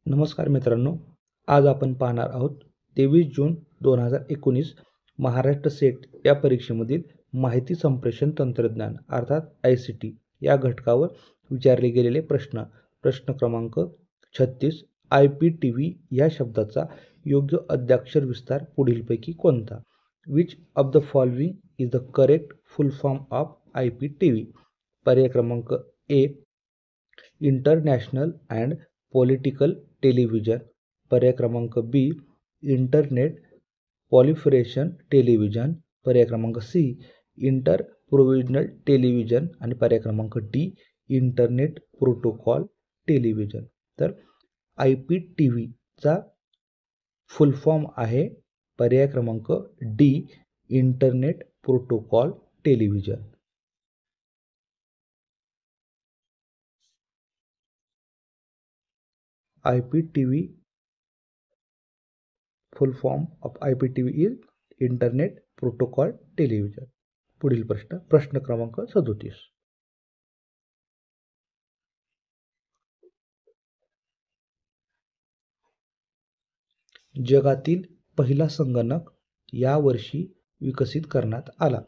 नमस्कार मित्रांनो, आज आपण पाहणार आहोत 23 जून 2019 महाराष्ट्र सेट या परीक्षेमधील माहिती संप्रेषण तंत्रज्ञान अर्थात ICT या घटकावर विचारले गेलेले प्रश्न. प्रश्न क्रमांक 36. IPTV या शब्दाचा योग्य अद्याक्षर विस्तार पुढीलपैकी कोणता? Which of the following is the correct full form of IPTV? पर्याय क्रमांक ए, इंटरनॅशनल अँड पॉलिटिकल टेलिव्हिजन. पर्याय क्रमांक बी, इंटरनेट पॉलिफरेशन टेलिव्हिजन. पर्याय क्रमांक सी, इंटर प्रोव्हिजनल टेलिव्हिजन. आणि पर्याय क्रमांक डी, इंटरनेट प्रोटोकॉल टेलिव्हिजन. तर IPTV चा फुल फॉर्म आहे पर्याय क्रमांक D, internet protocol television. IPTV full form of IPTV is internet protocol television. पुढील प्रश्न, प्रश्न क्रमांक 37. जगातील पहिला संगणक या वर्षी विकसित करण्यात आला.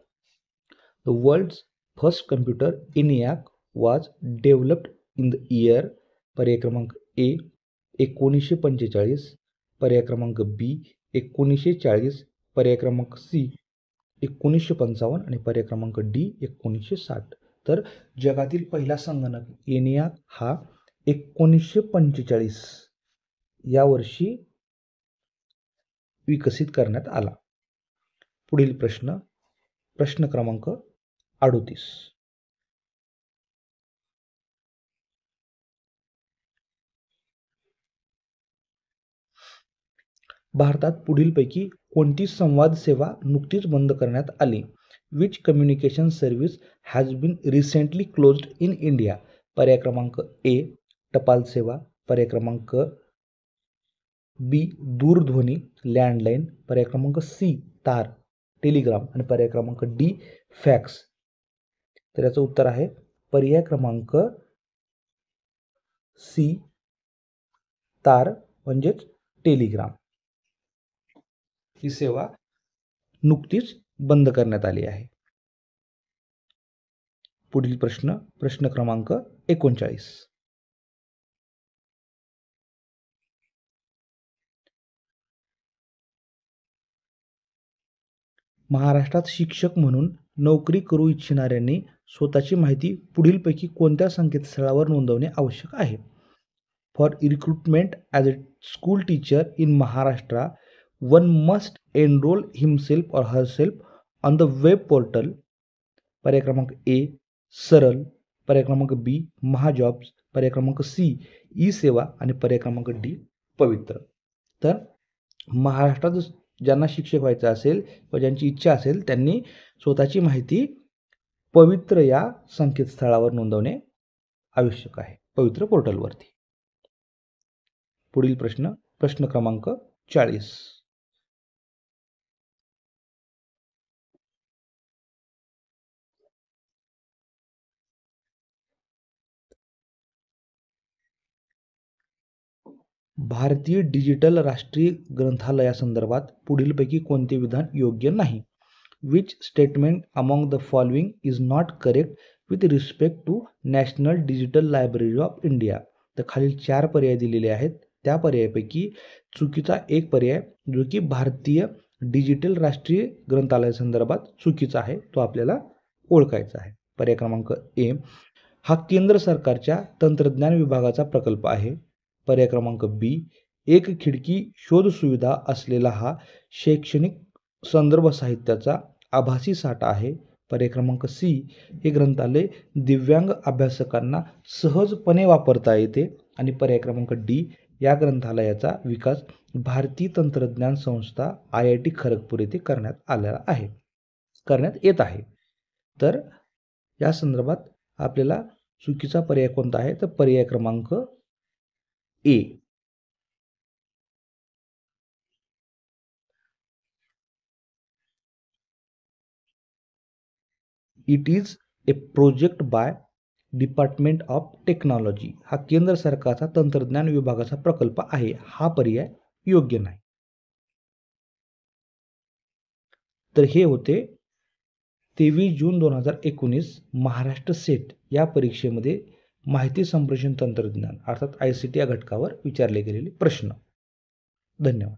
The world's first computer ENIAC was developed in the year. पर्याय क्रमांक ए 1945. पर्याय क्रमांक बी 1940. पर्याय क्रमांक सी 1955 आणि पर्याय क्रमांक डी 1960. तर जगातील पहिला संगणक ENIAC हा 1945 या वर्षी विकसित करण्यात आला. पुढील प्रश्न, प्रश्न क्रमांक 38. भारतात पुढीलपैकी कोणती संवाद सेवा नुकतीच बंद करण्यात आली? Which communication service has been recently closed in India? पर्याय क्रमांक ए, टपाल सेवा. पर्याय क्रमांक बी, दूरध्वनी लँडलाईन. पर्याय क्रमांक सी, तार टेलिग्राम. आणि पर्याय क्रमांक डी, फॅक्स. तर याचं उत्तर आहे पर्याय क्रमांक सी, तार म्हणजेच टेलिग्राम. ही सेवा नुकतीच बंद करण्यात आली आहे. पुढील प्रश्न, प्रश्न क्रमांक 39. महाराष्ट्रात शिक्षक म्हणून नोकरी करू इच्छिणाऱ्यांनी स्वतःची माहिती पुढीलपैकी कोणत्या संकेतस्थळावर नोंदवणे आवश्यक आहे? For recruitment as a school teacher in Maharashtra, one must enrol himself और herself on the web portal. पर्याय क्रमांक ए, सरल. पर्याय क्रमांक बी, महाजॉब्स. पर्याय क्रमांक सी, ई सेवा. आणि पर्याय क्रमांक डी, पवित्र. तर महाराष्ट्रात ज्यांना शिक्षक व्हायचं असेल व ज्यांची इच्छा असेल त्यांनी स्वतःची माहिती पवित्र या संकेतस्थळावर नोंदवणे आवश्यक आहे, पवित्र पोर्टलवरती. पुढील प्रश्न, प्रश्न क्रमांक 40. भारतीय डिजिटल राष्ट्रीय ग्रंथालयासंदर्भात पुढीलपैकी कोणते विधान योग्य नाही? Which statement among the following is not correct with respect to national digital library of India? तर खालील 4 पर्याय दिलेले आहेत. त्या पर्यायापैकी चुकीचा एक पर्याय जो की भारतीय डिजिटल राष्ट्रीय ग्रंथालयासंदर्भात चुकीचा आहे तो आपल्याला ओळखायचा आहे. पर्याय क्रमांक ए, हा केंद्र सरकारच्या तंत्रज्ञान विभागाचा प्रकल्प आहे. पर्याय क्रमांक बी, एक खिडकी शोध सुविधा असलेला हा शैक्षणिक संदर्भ साहित्याचा आभासी साठा आहे. पर्याय क्रमांक सी, हे ग्रंथालय दिव्यांग अभ्यासकांना सहजपणे वापरता येते. आणि पर्याय क्रमांक डी, या ग्रंथालयाचा विकास भारतीय तंत्रज्ञान संस्था IIT खरगपूर येथे करण्यात येत आहे. तर या संदर्भात आपल्याला चुकीचा पर्याय कोणता आहे? तर पर्याय क्रमांक ए. It is a project by department of technology हा केंद्र सरकारचा तंत्रज्ञान विभागाचा प्रकल्प आहे. हा पर्याय योग्य नाही. तर हे होते 23 जून 2019 महाराष्ट्र सेट या परीक्षेमध्ये माहिती संप्रेषण तंत्रज्ञान अर्थात ICT या घटकावर विचारले गेलेले प्रश्न. धन्यवाद.